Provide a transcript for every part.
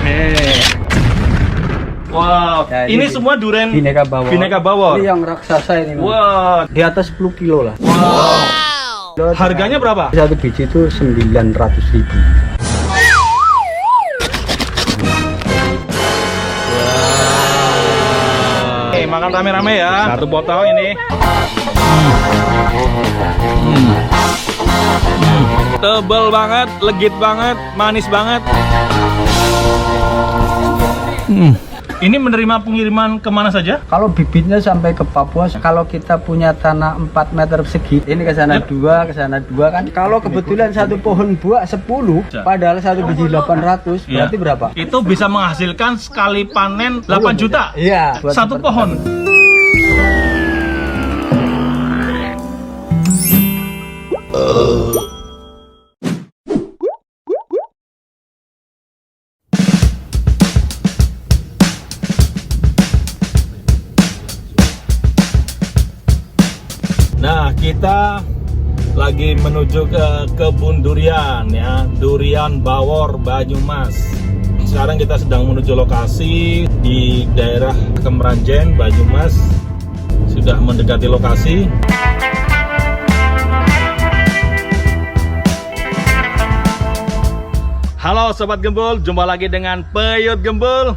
Nih. Wow, Ya, ini semua durian Bhinneka Bawor. Bhinneka Bawor. Ini yang raksasa ini. Mas. Wah, Di atas 10 kilo lah. wow. Harganya berapa? Satu biji itu 900.000. Oke, makan rame-rame ya. Satu botol ini. Tebel banget, legit banget, manis banget. Ini menerima pengiriman kemana saja? Kalau bibitnya sampai ke Papua, kalau kita punya tanah 4 meter persegi, ini ke sana 2, ke sana 2 kan. Kalau kebetulan satu pohon buah 10, padahal satu biji 800, Iya. berarti berapa? Itu bisa menghasilkan sekali panen 8 juta. Iya. buat Satu seperti- pohon. Nah, kita lagi menuju ke kebun durian ya, Durian Bawor Banyumas. Sekarang kita sedang menuju lokasi di daerah Kemeranjen, Banyumas. Sudah mendekati lokasi. Halo Sobat Gembul, jumpa lagi dengan Peyut Gembul.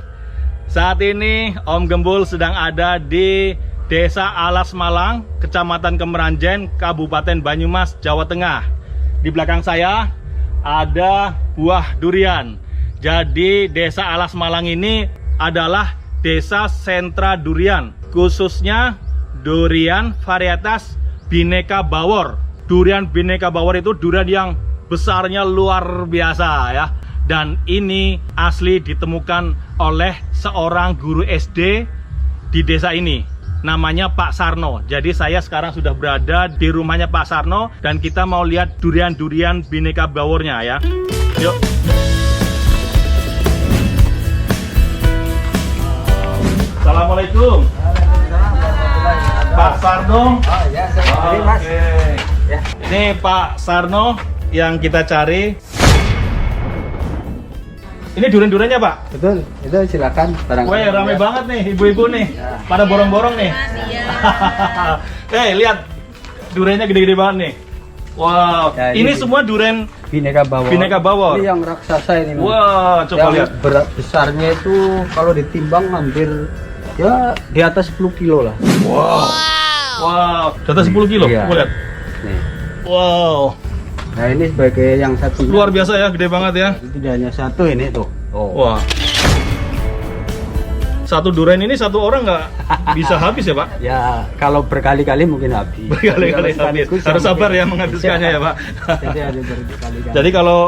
Saat ini Om Gembul sedang ada di Desa Alas Malang, Kecamatan Kemeranjen, Kabupaten Banyumas, Jawa Tengah. Di belakang saya ada buah durian. Jadi Desa Alas Malang ini adalah desa sentra durian, khususnya durian varietas Bhinneka Bawor. Durian Bhinneka Bawor itu durian yang besarnya luar biasa ya. Dan ini asli ditemukan oleh seorang guru SD di desa ini. Namanya Pak Sarno. Jadi saya sekarang sudah berada di rumahnya Pak Sarno dan kita mau lihat durian-durian Bhinneka Bawornya ya. Yuk. Assalamualaikum. Pak Sarno. Oh ya, saya sendiri, Mas. Oke. Ya. Ini Pak Sarno yang kita cari. Ini durian-duriannya Pak? Betul, itu silakan barang. Wah, rame banget nih ibu-ibu nih. Ya. Pada borong-borong nih. Lihat. Duriannya gede-gede banget nih. Wow, Ya, ini ini semua durian Bhinneka Bawor. Bhinneka Bawor. Ini yang raksasa ini. Mas. Wah, coba yang lihat. berat besarnya itu kalau ditimbang hampir ya di atas 10 kilo lah. Wow. Wow, di atas 10 kilo. Iya. Coba lihat. Nih. Wow. Nah ini sebagai yang satu. Luar biasa ya, gede banget ya. Itu tidak hanya satu ini tuh. Oh. Wah. Satu durian ini satu orang nggak bisa habis ya Pak? Ya kalau berkali-kali mungkin habis. Berkali-kali Kalau habis. sekaligus Harus ya sabar mungkin. ya menghabiskannya ya Pak. Jadi harus berkali-kali. Jadi kalau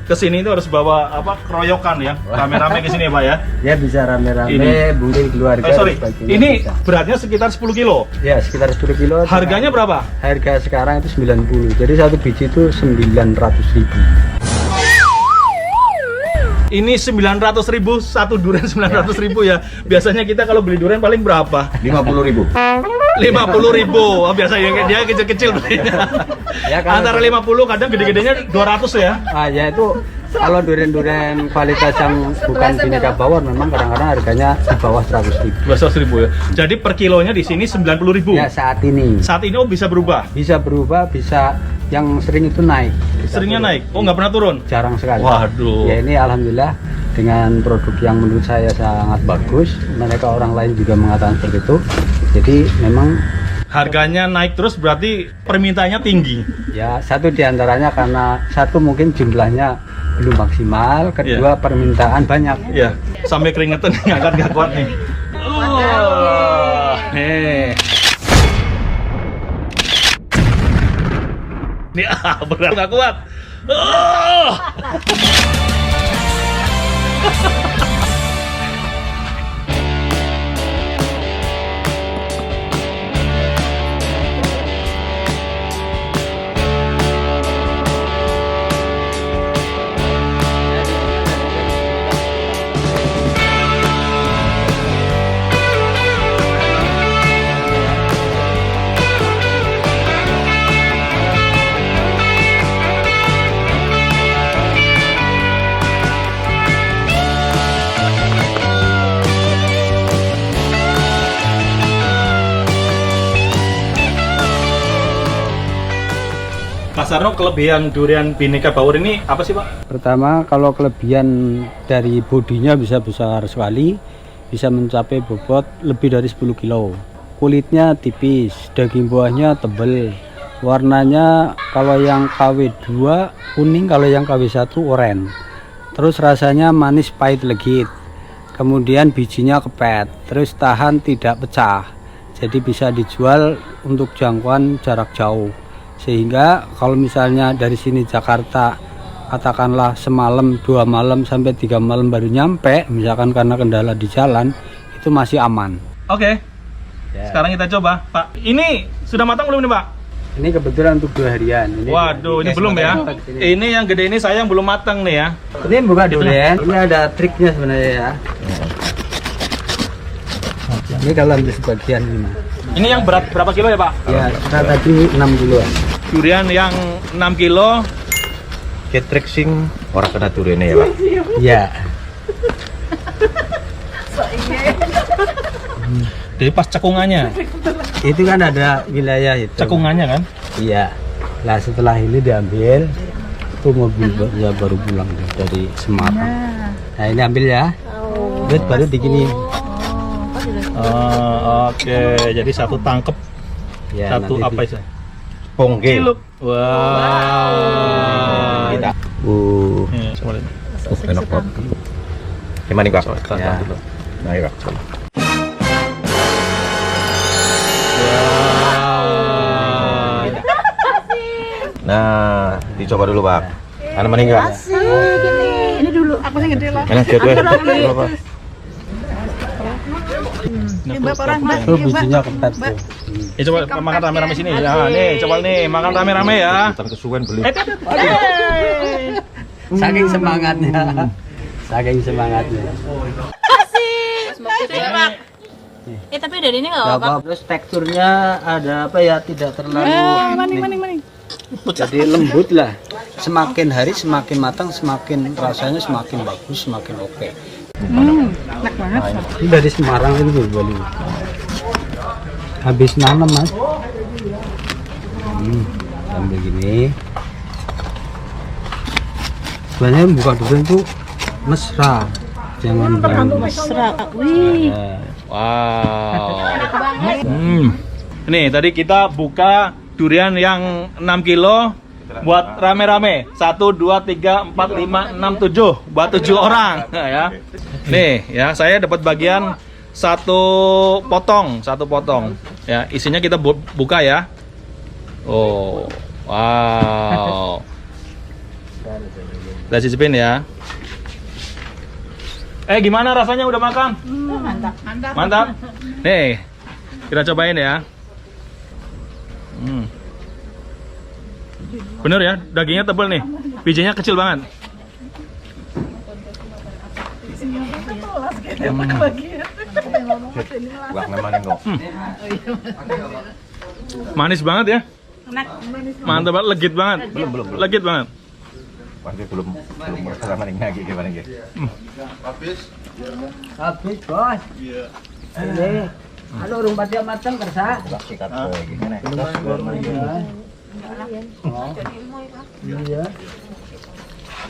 kesini itu harus bawa apa keroyokan ya, rame-rame ke sini ya Pak ya. Ya bisa rame-rame, Ini. mungkin keluarga. Sorry, dan sebagainya ini bisa. beratnya sekitar 10 kilo. Ya sekitar 10 kilo. Harganya berapa? Harga sekarang itu 90. Jadi satu biji itu 900.000. Ini 900.000, satu durian 900.000 ya. Biasanya kita kalau beli durian paling berapa? 50.000. 50.000. Oh, biasanya dia kecil-kecil belinya. Ya, kalau- Antara 50, kadang gede-gedenya 200 ya. Ah ya itu kalau durian-durian kualitas yang bukan Bhinneka Bawor memang kadang-kadang harganya di bawah 100.000. 200.000 ya. Jadi per kilonya di sini 90.000. Ya saat ini Saat ini bisa berubah. bisa berubah, bisa yang sering itu naik. Bisa Seringnya turun. naik. Oh, nggak pernah turun. Jarang sekali. Waduh. Ya ini alhamdulillah dengan produk yang menurut saya sangat bagus. Mereka orang lain juga mengatakan seperti itu. Jadi memang Harganya naik terus berarti permintaannya tinggi. ya satu diantaranya karena satu mungkin jumlahnya belum maksimal, kedua permintaan banyak. Ya, sampai keringetan ngangkat nggak kuat nih. Nih. Ini berat nggak kuat. Mas Arno, kelebihan durian Bhinneka Bawor ini apa sih Pak? Pertama, kalau kelebihan dari bodinya bisa besar sekali, bisa mencapai bobot lebih dari 10 kilo. Kulitnya tipis, daging buahnya tebal, warnanya kalau yang KW2 kuning, kalau yang KW1 oranye. Terus rasanya manis pahit legit. Kemudian bijinya kepet, terus tahan tidak pecah. Jadi bisa dijual untuk jangkauan jarak jauh. Sehingga kalau misalnya dari sini Jakarta katakanlah semalam, 2 malam sampai 3 malam baru nyampe, misalkan karena kendala di jalan, itu masih aman. Oke. Ya. Sekarang kita coba, Pak. Ini sudah matang belum nih, Pak? Ini kebetulan untuk 2 harian. Waduh, ini belum ya. Ini yang gede ini saya yang belum matang nih ya. Ini bukan durian, ini ada triknya sebenarnya ya. Ini kalau ambil sebagian ini. Ini yang berat berapa kilo ya, Pak? Ya, kita tadi 6 kilo. Durian yang 6 kilo. Ketrik sing ora kena durene ya, Pak. Iya. Jadi pas cekungannya. Itu kan ada wilayah itu. Cekungannya kan? Iya. Nah, setelah ini diambil, itu mobil ya baru pulang dari Semarang. Nah, ini ambil ya. Terus baru digini. Oke. Jadi satu tangkep, Ya, satu nanti apa itu? Pongge. Ciluk. Wow. Kita. Nih, coba lihat. Enak banget. Gimana nih, Pak? Ya. Nah, ya, Pak. Coba. Wow. Nah, dicoba dulu, Pak. Mana meninggal? Ini dulu, aku yang gede lah. Enak dia tuh. Apa? Ini Mbak orang Mbak. Itu bijinya kepet tuh. Coba makan rame-rame sini. Nah, nih, coba nih makan rame-rame ya. Hutan kesuwen beli. Saking semangatnya. Saking semangatnya. Tapi dari ini nggak Nggak apa-apa. apa-apa. Terus teksturnya ada apa ya, tidak terlalu Maning. jadi lembut lah. Semakin hari semakin matang, semakin rasanya semakin bagus, semakin oke. Enak banget. Ini dari Semarang itu Bali. Habis nanam Mas. Sambil gini. Sebenarnya buka durian tuh mesra. Jangan ganggu. Mesra. Wih. Wow. Nih, tadi kita buka durian yang 6 kilo buat rame-rame. 1 2 3 4 5 6 7 buat 7 orang ya. Nih, ya saya dapat bagian satu potong ya. Isinya kita buka ya. Oh, wow. Kita cicipin ya. Gimana rasanya udah makan? Mantap. Nih, kita cobain ya. Bener ya, dagingnya tebal nih. Bijinya kecil banget. Wah, memang nih kok. Manis banget ya. Mantap banget, legit banget. Belum. Legit banget. Wah, dia belum sama nih lagi gimana gitu. Habis, Bos. Iya. Ini. Halo, rumah dia matang kersa. Wah, sikat gimana? Iya.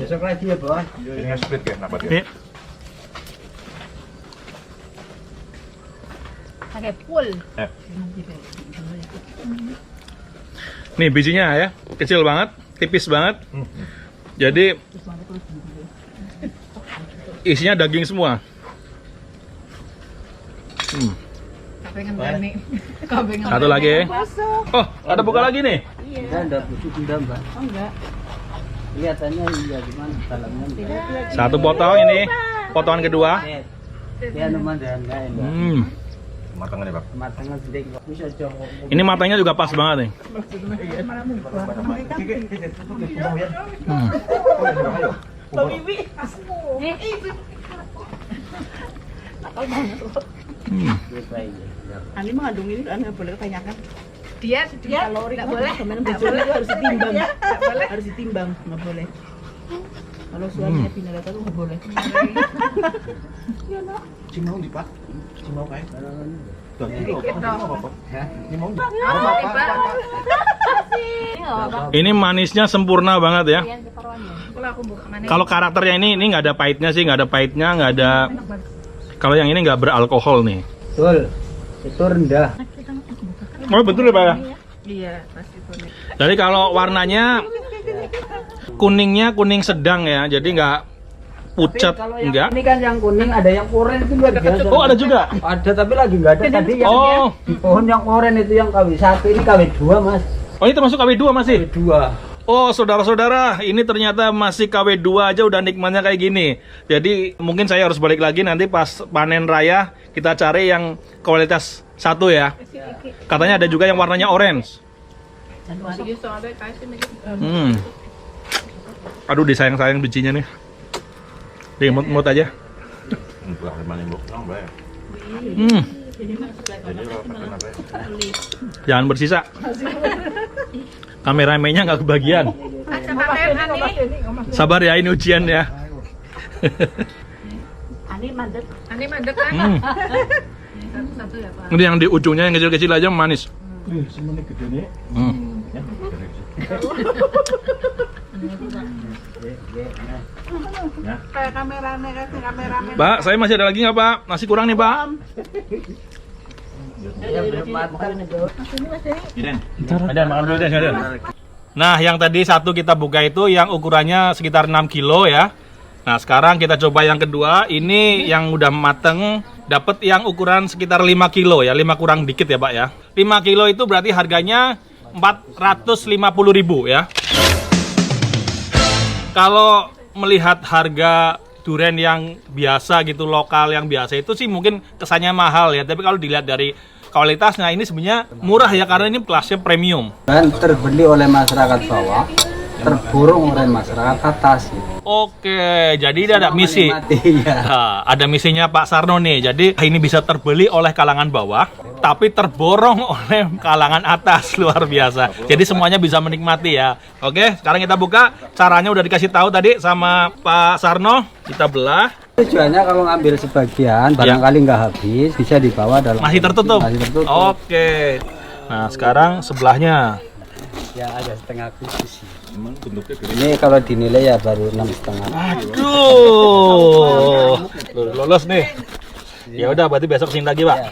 Besok lagi ya, Bos. Ini split ya, kenapa dia? Nih, Pakai full. nih bijinya ya, kecil banget, tipis banget. Jadi isinya daging semua. Satu lagi. Oh, ada buka lagi nih. Enggak ada busuk enggak, Mbak. Oh, enggak. Kelihatannya iya gimana dalamnya enggak. Satu potong ini, potongan kedua. Ya lumayan enggak enak. Matangnya, Pak. Matangan sedikit kok. Bisa aja. Ini matangnya juga pas banget nih. Ani mengandung ini kan nggak boleh kebanyakan. Dia kalori nggak boleh. Nggak boleh, harus ditimbang. Nggak boleh. Harus ditimbang, nggak boleh. Kalau suaminya binatang itu nggak boleh. Cimau di Pak. Cimau kayak. Dikit dong. Ini mau. Tiba. Ini manisnya sempurna banget ya. Kalau aku buka mana? Kalau karakternya ini nggak ada pahitnya sih, nggak ada pahitnya, nggak ada. Kalau yang ini nggak beralkohol nih. Betul. Itu rendah. Oh betul ya Pak ya? Iya, pasti kuning. Jadi kalau warnanya kuningnya kuning sedang ya, jadi nggak pucat, enggak. Ini kan yang kuning, ada yang oren itu luar biasa. Oh ada juga. Ada tapi lagi nggak ada tadi yang Oh, di pohon yang oren itu yang KW1, ini KW2 Mas. oh ini termasuk KW2 masih. KW2. Oh saudara-saudara, ini ternyata masih KW2 aja udah nikmatnya kayak gini. Jadi mungkin saya harus balik lagi nanti pas panen raya kita cari yang kualitas 1 ya. Katanya ada juga yang warnanya orange. Aduh disayang-sayang bijinya nih. Dimut-mut aja. Bukan mana yang bokong, Bay. Jadi lo pakai apa? Jangan bersisa. Kameramennya nggak kebagian. Sabar ya, ini ujian ya. Ani mandek. Hmm. Satu ya, Pak. Ini yang di ujungnya yang kecil-kecil aja manis. Hmm. Kayak kameramen. Pak, saya masih ada lagi nggak Pak? Masih kurang nih Pak. Ada makan dulu deh, Nah, yang tadi satu kita buka itu yang ukurannya sekitar 6 kilo ya. Nah, sekarang kita coba yang kedua. Ini yang udah mateng, dapat yang ukuran sekitar 5 kilo ya, 5 kurang dikit ya Pak ya. 5 kilo itu berarti harganya 450.000 ya. Kalau melihat harga durian yang biasa gitu, lokal yang biasa itu sih mungkin kesannya mahal ya. Tapi kalau dilihat dari kualitasnya ini sebenarnya murah ya, karena ini kelasnya premium. Dan terbeli oleh masyarakat bawah, terborong oleh masyarakat atas. Oke, jadi ini ada misi. Iya. Nah, ada misinya Pak Sarno nih. Jadi ini bisa terbeli oleh kalangan bawah, tapi terborong oleh kalangan atas. Luar biasa. Jadi semuanya bisa menikmati ya. Oke, sekarang kita buka. Caranya udah dikasih tahu tadi sama Pak Sarno. Kita belah. Tujuannya kalau ngambil sebagian, barangkali nggak habis, bisa dibawa dalam. Masih tertutup. Masih tertutup. Oke. Nah, sekarang sebelahnya. Ya ada setengah khusus. Ini kalau dinilai ya baru 6,5. Aduh. Lolos nih. Ya udah, berarti besok sini lagi, Pak.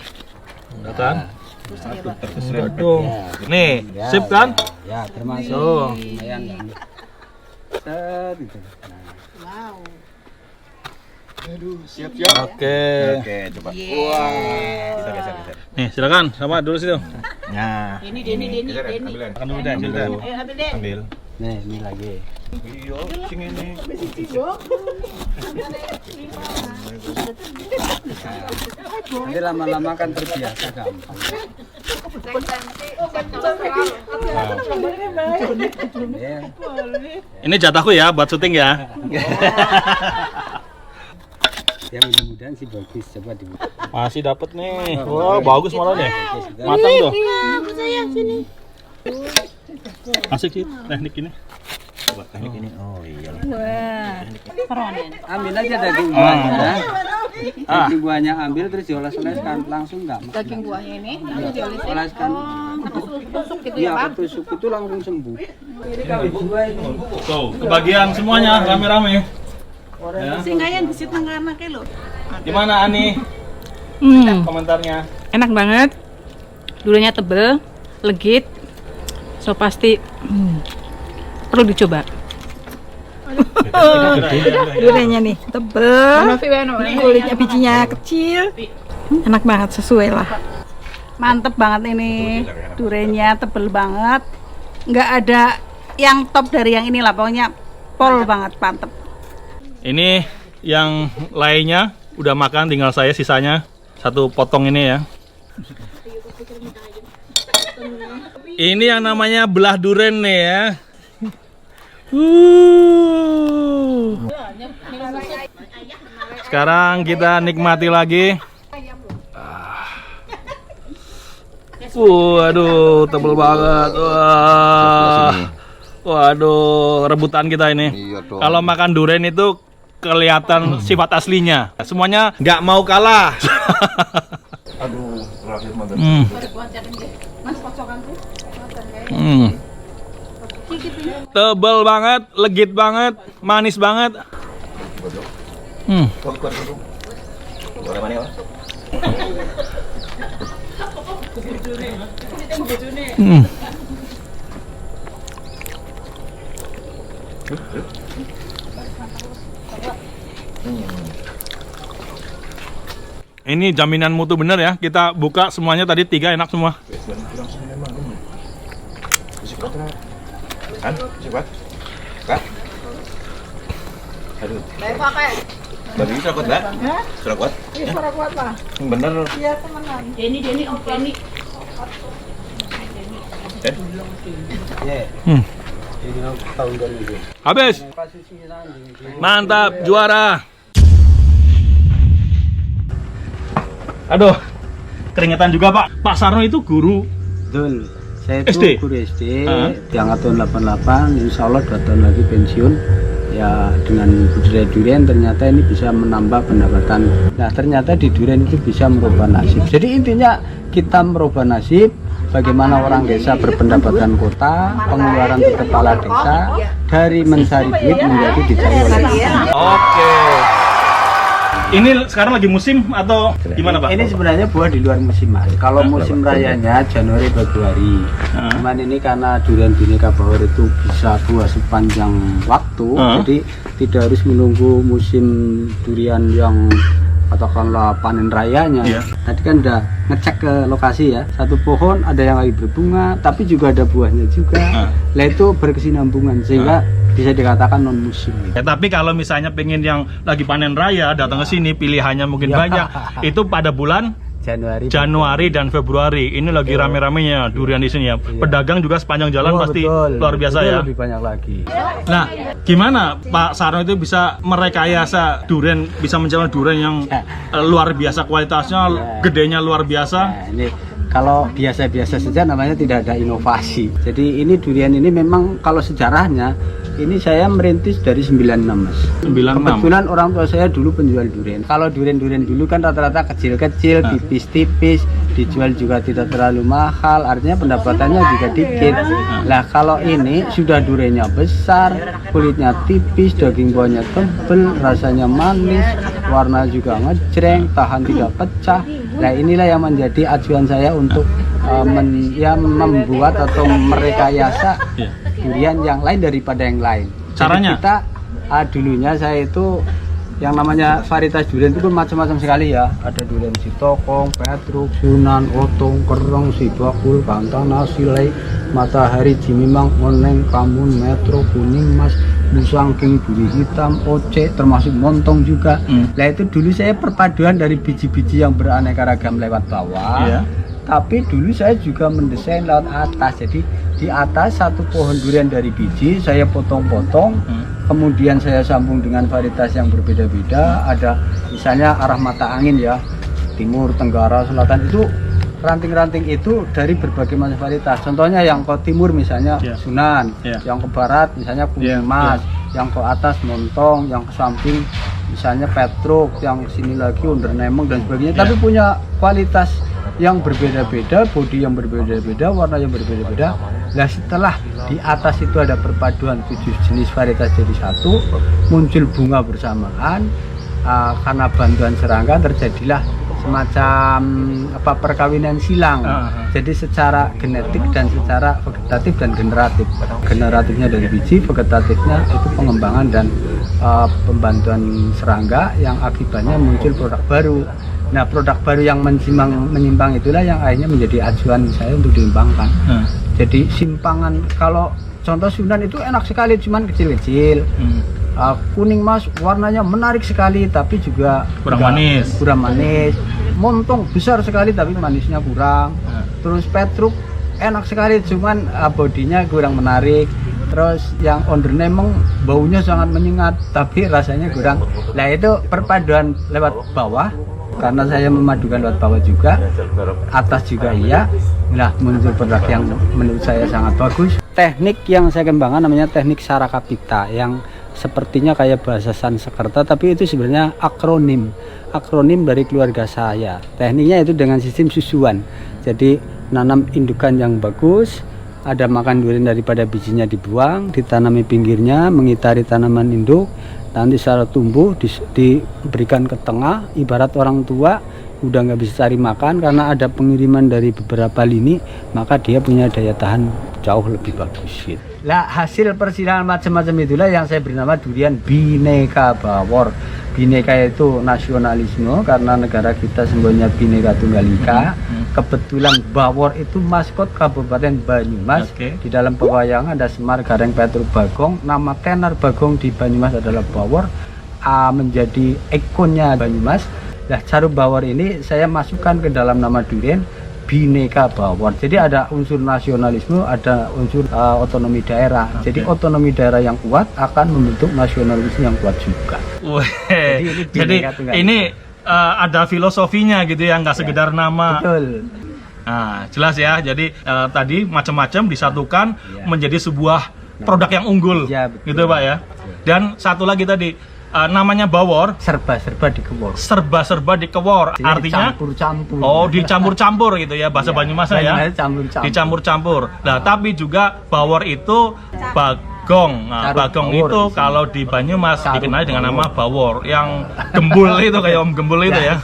Udah kan? Aduh. Nih, Ya, sip kan? Ya, termasuk Tuh. lumayan kan. Set, gitu. Oke. Oke, coba. Wah. Bisa. Nih, silakan sama dulu situ. Nah. Ini Bisa deh, ambil. Makan dulu deh, silakan. ambil deh. Ambil. Nih, ini lagi. Iya, sing ini. Nanti lama-lama kan terbiasa gampang. Ya. Ini jatahku ya buat syuting ya. Ya mudah-mudahan sih bagus, coba di. Masih dapat nih. Wah, bagus malah nih. Matang tuh. Asik sih teknik ini. Coba teknik ini. Oh iya. Ambil aja daging buahnya. Daging buahnya ambil terus dioles-oleskan langsung nggak? Daging buahnya ini langsung diolesin. Oleskan. Tusuk gitu Iya, ya, Pak. ketusuk itu langsung sembuh. Ini kalau dua ini. Tuh, kebagian semuanya rame-rame. Ya. Singayan di situ anak lo. Gimana Ani? Komentarnya. Enak banget. Duriannya tebel, legit. So pasti perlu dicoba. Duriannya nih tebel, kulitnya bijinya kecil, enak banget, sesuai lah. Mantep banget ini, duriannya tebel banget, nggak ada yang top dari yang ini lah, pokoknya pol banget, mantep. Ini yang lainnya udah makan, tinggal saya sisanya satu potong ini ya. Ini yang namanya belah durian nih ya. Sekarang kita nikmati lagi. Waduh, tebel banget. Wah. Waduh, rebutan kita ini. Iya dong. Kalau makan durian itu kelihatan sifat aslinya. Semuanya nggak mau kalah. Aduh, terakhir mantap. Hmm. Tebel banget, legit banget, manis banget. Ini jaminan mutu bener ya. Kita buka semuanya tadi 3 enak semua. Kan? Bisa kuat? Kak? Aduh. Baru bisa kuat nggak? Sudah kuat? Iya, suara kuat lah. Bener. Iya, temenan. Denny, Om Denny. Habis. Mantap, juara. Aduh, keringetan juga Pak. Pak Sarno itu guru. Betul. Saya itu SD? guru SD, diangkat tahun 88, insya Allah 2 tahun lagi pensiun. Ya dengan budidaya durian ternyata ini bisa menambah pendapatan. Nah ternyata di durian itu bisa merubah nasib. Jadi intinya kita merubah nasib. Bagaimana orang desa berpendapatan kota, pengeluaran per kepala desa dari mencari duit menjadi dicari oleh desa. Oke. Ini sekarang lagi musim atau gimana Pak? Ini sebenarnya buah di luar musim Mas. Kalau musim rayanya Januari Februari. Cuman ini karena durian Bhinneka Bawor itu bisa buah sepanjang waktu, jadi tidak harus menunggu musim durian yang katakanlah panen rayanya. Tadi kan udah ngecek ke lokasi ya. Satu pohon ada yang lagi berbunga, tapi juga ada buahnya juga. Lah itu berkesinambungan sehingga bisa dikatakan non musim. Ya, tapi kalau misalnya pengen yang lagi panen raya datang ke sini pilihannya mungkin banyak. Itu pada bulan Januari dan Februari. Ini lagi rame-ramenya durian di sini ya. Pedagang juga sepanjang jalan pasti luar biasa ya. Lebih banyak lagi. Nah, gimana Pak Sarno itu bisa merekayasa durian, bisa mencari durian yang luar biasa kualitasnya, gedenya luar biasa? Nah, ini kalau biasa-biasa saja namanya tidak ada inovasi. Jadi ini durian ini memang kalau sejarahnya ini saya merintis dari 96 Mas. 96. Kebetulan orang tua saya dulu penjual durian. Kalau durian-durian dulu kan rata-rata kecil-kecil, tipis-tipis, dijual juga tidak terlalu mahal, artinya pendapatannya juga dikit. Lah kalau ini sudah duriannya besar, kulitnya tipis, daging buahnya tebel, rasanya manis, warna juga ngejreng, tahan tidak pecah. Nah inilah yang menjadi acuan saya untuk membuat atau merekayasa durian yang lain daripada yang lain. Caranya? Jadi kita dulunya saya itu yang namanya varietas durian itu macam-macam sekali ya. Ada durian Sitokong, Petruk, Sunan, Otong, Kereng, Sibakul, Kantana, Silai, Matahari, Jimimang, Oneng, Kamun, Metro, Kuning Mas, Musangking, Buri Hitam, Oce, termasuk Montong juga. Nah itu dulu saya perpaduan dari biji-biji yang beraneka ragam lewat bawah. Tapi dulu saya juga mendesain lewat atas. Jadi di atas satu pohon durian dari biji saya potong-potong, kemudian saya sambung dengan varietas yang berbeda-beda. Ada misalnya arah mata angin ya, timur, tenggara, selatan, itu ranting-ranting itu dari berbagai macam varietas. Contohnya yang ke timur misalnya Sunan, yang ke barat misalnya Kuning Mas, yang ke atas Montong, yang ke samping misalnya Petruk, yang sini lagi Undernemeng dan sebagainya. Tapi punya kualitas yang berbeda-beda, bodi yang berbeda-beda, warna yang berbeda-beda. Nah setelah di atas itu ada perpaduan 7 jenis varietas jadi satu, muncul bunga bersamaan. Karena bantuan serangga terjadilah semacam perkawinan silang. Jadi secara genetik dan secara vegetatif dan generatif. Generatifnya dari biji, vegetatifnya itu pengembangan dan pembantuan serangga yang akibatnya muncul produk baru. Nah produk baru yang menyimpang itulah yang akhirnya menjadi acuan saya untuk dikembangkan. Jadi simpangan, kalau contoh Sunan itu enak sekali, cuman kecil-kecil. Kuning Mas warnanya menarik sekali tapi juga kurang manis. Montong besar sekali tapi manisnya kurang. Terus Petruk enak sekali cuman bodinya kurang menarik. Terus yang Undernemeng baunya sangat menyengat tapi rasanya kurang. Nah itu perpaduan lewat bawah. Karena saya memadukan lewat bawah juga, atas juga iya. Nah muncul produk yang menurut saya sangat bagus. Teknik yang saya kembangkan namanya teknik Sarakapita, yang sepertinya kayak bahasa Sanskerta tapi itu sebenarnya akronim dari keluarga saya. Tekniknya itu dengan sistem susuan, jadi nanam indukan yang bagus, ada makan durian daripada bijinya dibuang, ditanami pinggirnya, mengitari tanaman induk, nanti secara tumbuh diberikan ke tengah, ibarat orang tua udah nggak bisa cari makan karena ada pengiriman dari beberapa lini, maka dia punya daya tahan jauh lebih bagus gitu. Lah hasil persilangan macam-macam itulah yang saya beri nama durian Bhinneka Bawor. Bhinneka itu nasionalisme karena negara kita semboyannya Bhinneka Tunggal Ika. Kebetulan Bawor itu maskot Kabupaten Banyumas. Di dalam pewayangan ada Semar Gareng Petruk Bagong. Nama tenar Bagong di Banyumas adalah Bawor. Menjadi ikonnya Banyumas. Nah, Caruk Bawor ini saya masukkan ke dalam nama durian Bhinneka Bawor. Jadi ada unsur nasionalisme, ada unsur otonomi daerah. Jadi otonomi daerah yang kuat akan membentuk nasionalisme yang kuat juga. Jadi ini ada filosofinya gitu ya, nggak sekedar nama. Betul. Nah, jelas ya. Jadi tadi macam-macam disatukan menjadi sebuah produk yang unggul, gitu Pak ya. Dan satu lagi tadi namanya Bawor, serba-serba dikewor. Serba-serba dikewor. Jadi artinya dicampur-campur. Oh, dicampur-campur gitu ya bahasa Banyumas ya. Campur-campur. Dicampur-campur. Nah, tapi juga Bawor itu bagong. Nah, bagong itu kalau di Banyumas dikenal dengan nama Bawor, yang gembul itu kayak Om Gembul itu ya.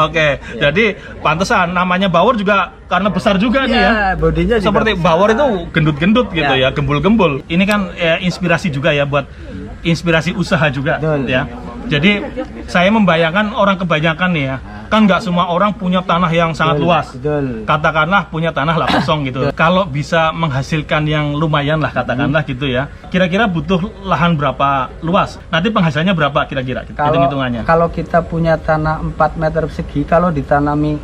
Oke, jadi pantesan namanya Bawor juga karena besar juga nih ya. Bodinya juga seperti besar. Bawor itu gendut-gendut gitu ya, gembul-gembul. Ini kan inspirasi juga ya buat inspirasi usaha juga. Betul. Ya. Jadi saya membayangkan orang kebanyakan nih ya, kan nggak semua orang punya tanah yang sangat luas. Betul. Katakanlah punya tanah lah kosong gitu. Kalau bisa menghasilkan yang lumayan lah katakanlah gitu ya. Kira-kira butuh lahan berapa luas? Nanti penghasilannya berapa kira-kira? Hitung-hitungannya. Kalau kita punya tanah 4 meter persegi, kalau ditanami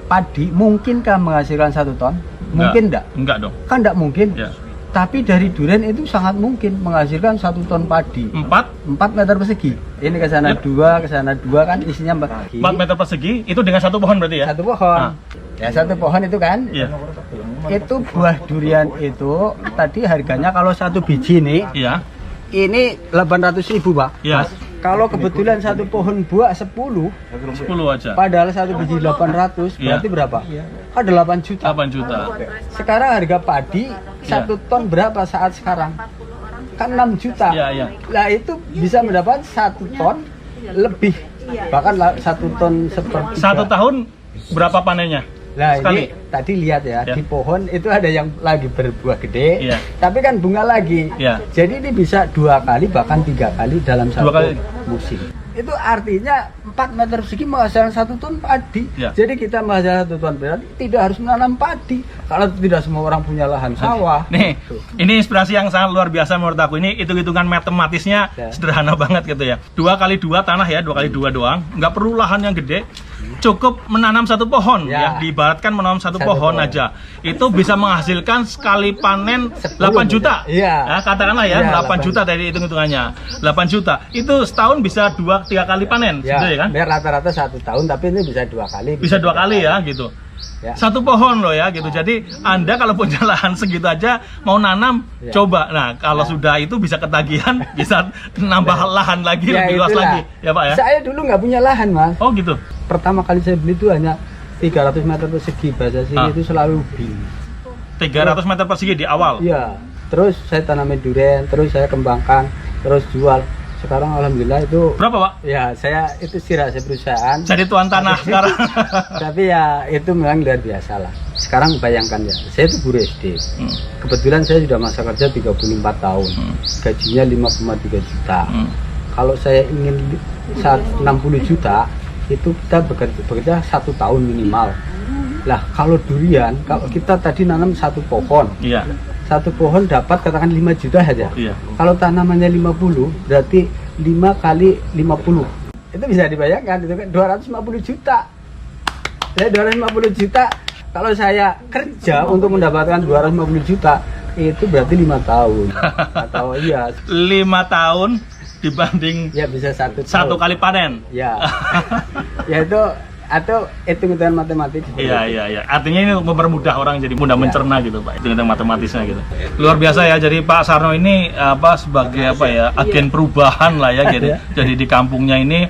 padi, mungkinkah menghasilkan 1 ton? Mungkin enggak? Enggak dong. Kan enggak mungkin. Ya. Tapi dari durian itu sangat mungkin menghasilkan 1 ton padi. 4 meter persegi. Ini ke sana 2, ke sana 2 kan isinya 4 meter persegi itu dengan 1 pohon berarti ya? 1 pohon. Ya 1 pohon itu kan. Iya. Itu buah durian itu tadi harganya kalau 1 biji nih. Iya. Ini 800.000, Pak. Iya. Kalau kebetulan 1 pohon buah 10 aja. padahal 1 biji 800, berarti berapa? Kan 8 juta. 8 juta. Sekarang harga padi 1 ton berapa saat sekarang? Kan 6 juta. Iya. Lah itu bisa mendapat 1 ton lebih. Bahkan 1 ton seperti 1 tahun berapa panennya? Nah sekali. ini tadi lihat ya, di pohon itu ada yang lagi berbuah gede, Iya. tapi kan bunga lagi. Iya. Jadi ini bisa 2 kali bahkan 3 kali dalam 1 kali. musim. Itu artinya 4 meter persegi menghasilkan 1 ton padi. Iya. Jadi kita menghasilkan 1 ton berarti tidak harus menanam padi. Kalau tidak semua orang punya lahan sawah. Nih, ini inspirasi yang sangat luar biasa menurut aku. Ini hitung-hitungan matematisnya sederhana banget gitu ya. 2 kali 2 tanah ya, 2 kali 2 doang. Nggak perlu lahan yang gede. Cukup menanam 1 pohon ya, diibaratkan menanam 1 pohon aja. Itu bisa menghasilkan sekali panen 8 juta. Iya. Ya, katakanlah ya, 8 juta tadi hitung-hitungannya. 8 juta. Itu setahun bisa 2-3 kali panen, Ya, gitu ya kan? biar rata-rata 1 tahun tapi ini bisa 2 kali. Bisa 2 kali ya gitu. Ya. 1 pohon loh ya gitu. Jadi Anda kalau punya lahan segitu aja mau nanam, coba. Nah, kalau sudah itu bisa ketagihan, bisa nambah lahan lagi, lebih luas itulah. lagi. Ya Pak ya? Saya dulu nggak punya lahan, Mas. Oh gitu. Pertama kali saya beli itu hanya 300 meter persegi, bahasa sini itu selalu bingung. 300 meter persegi di awal. Iya. Terus saya tanamin durian, terus saya kembangkan, terus jual. Sekarang alhamdulillah itu Berapa Pak? ya saya itu sih rahasia perusahaan. Jadi tuan tanah sekarang. Tapi ya itu memang luar biasa lah. Sekarang bayangkan ya, saya itu guru SD. Kebetulan saya sudah masa kerja 34 tahun. Gajinya 5,3 juta. Kalau saya ingin 60 juta, itu kita bekerja 1 tahun minimal. Lah kalau durian, kalau kita tadi nanam 1 pohon. Iya. 1 pohon dapat katakan 5 juta saja. Iya. Kalau tanamannya 50, berarti 5 kali 50. Itu bisa dibayangkan, itu kan 250 juta. Jadi 250 juta, kalau saya kerja untuk mendapatkan 250 juta, itu berarti 5 tahun. Atau iya, 5 tahun dibanding ya bisa 1 tahun. 1 kali panen. Ya. Ya itu atau hitung-hitungan matematik. Iya. Artinya ini mempermudah orang jadi mudah mencerna gitu Pak. Hitung-hitung matematisnya gitu. Luar biasa ya. Jadi Pak Sarno ini sebagai agen perubahan lah ya gitu. Jadi di kampungnya ini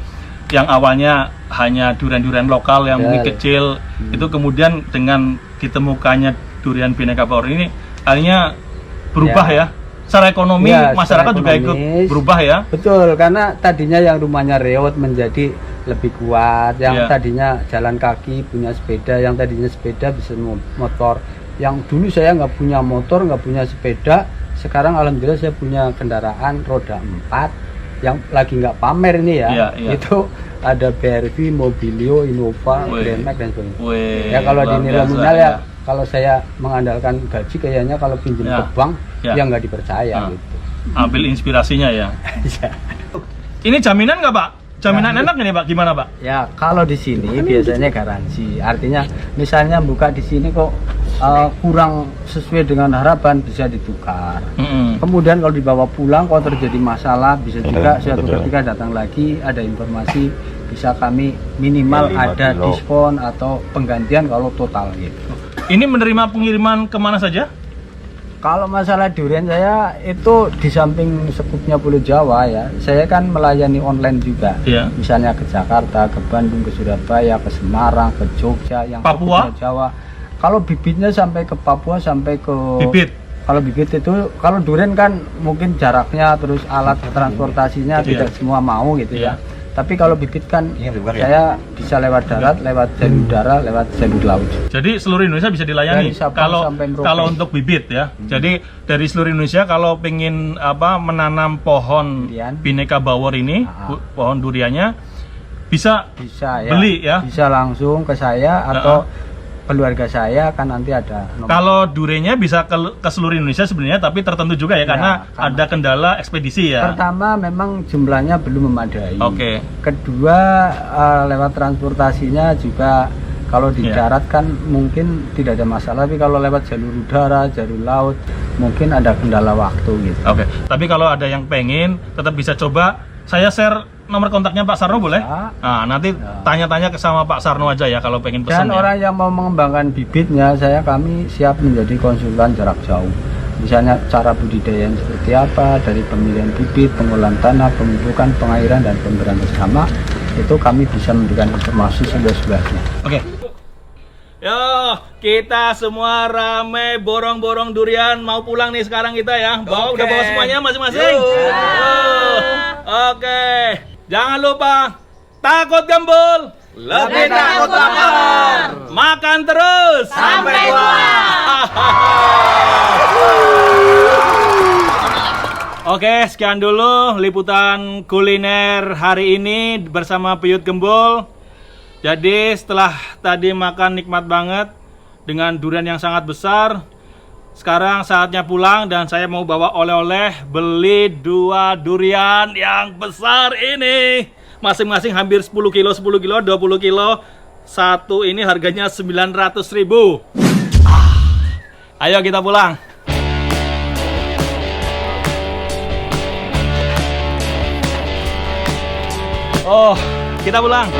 yang awalnya hanya durian-durian lokal yang mungkin kecil, itu kemudian dengan ditemukannya durian Bhinneka Bawor ini akhirnya berubah ya. Secara ekonomi Ya, masyarakat secara juga ikut ekonomis. berubah ya. Betul, karena tadinya yang rumahnya reot menjadi lebih kuat, yang Iya. tadinya jalan kaki punya sepeda, yang tadinya sepeda bisa motor. Yang dulu saya nggak punya motor, nggak punya sepeda, sekarang alhamdulillah saya punya kendaraan roda 4 yang lagi nggak pamer ini ya. Iya, iya. Itu ada BRV, Mobilio, Innova, Wih. Grand Max dan sebagainya. Wih, Ya kalau di luar nilai biasa, nominal ya, kalau saya mengandalkan gaji kayaknya kalau pinjam Ya. ke bank Ya. ya nggak dipercaya Ah. gitu. Ambil inspirasinya ya. Ini jaminan nggak Pak? Jaminan enak ini Pak? Gimana Pak? Ya kalau di sini biasanya garansi. Artinya misalnya buka di sini kok kurang sesuai dengan harapan bisa ditukar. Kemudian kalau dibawa pulang kalau terjadi masalah bisa juga suatu ketika datang lagi ada informasi bisa kami minimal Ya, 5 ada kilo. diskon atau penggantian kalau total gitu. Ini menerima pengiriman kemana saja? Kalau masalah durian saya itu di samping sekupnya Pulau Jawa ya, saya kan melayani online juga. Iya. Misalnya ke Jakarta, ke Bandung, ke Surabaya, ke Semarang, ke Jogja, yang ke Papua? Pulau Jawa. Kalau bibitnya sampai ke Papua, sampai ke Bibit. Kalau bibit itu, kalau durian kan mungkin jaraknya terus alat transportasinya Iya. tidak semua mau gitu Iya. ya. Tapi kalau bibit kan Ini luar ya? saya bisa lewat darat, lewat jalur udara, lewat jalur laut. Jadi seluruh Indonesia bisa dilayani. Dari Sabang Kalau sampai Merauke. kalau untuk bibit ya. Jadi dari seluruh Indonesia kalau pengen menanam pohon Durian. Bhinneka Bawor ini, Ah. pohon duriannya bisa Bisa ya. Beli ya? Bisa langsung ke saya atau keluarga saya kan nanti ada nomor. kalau duriannya bisa ke seluruh Indonesia sebenarnya, tapi tertentu juga ya, Ya, karena karena- ada kendala ekspedisi ya. Pertama memang jumlahnya belum memadai. Oke. Kedua lewat transportasinya juga kalau di Ya. darat kan mungkin tidak ada masalah, tapi kalau lewat jalur udara, jalur laut mungkin ada kendala waktu gitu. Oke. Tapi kalau ada yang pengen tetap bisa coba. Saya share nomor kontaknya Pak Sarno boleh? Ya. Nah, nanti Ya. tanya-tanya ke sama Pak Sarno aja ya kalau pengen Dan pesen ya. orang yang mau mengembangkan bibitnya, kami siap menjadi konsultan jarak jauh. Misalnya cara budidaya yang seperti apa, dari pemilihan bibit, pengolahan tanah, pemupukan, pengairan, dan pemberantasan hama, itu kami bisa memberikan informasi seluas-luasnya. Oke. Yo, kita semua rame borong-borong durian mau pulang nih sekarang kita ya. Udah bawa semuanya masing-masing. Yo. Oke. Jangan lupa takut gembul, lebih takut lapar. Makan terus sampai puas. Oke, sekian dulu liputan kuliner hari ini bersama Piyut Gembul. Jadi setelah tadi makan nikmat banget dengan durian yang sangat besar, sekarang saatnya pulang dan saya mau bawa oleh-oleh, beli 2 durian yang besar ini. Masing-masing hampir 10 kilo, 10 kilo, 20 kilo. Satu ini harganya 900.000. Ayo kita pulang. Oh, kita pulang.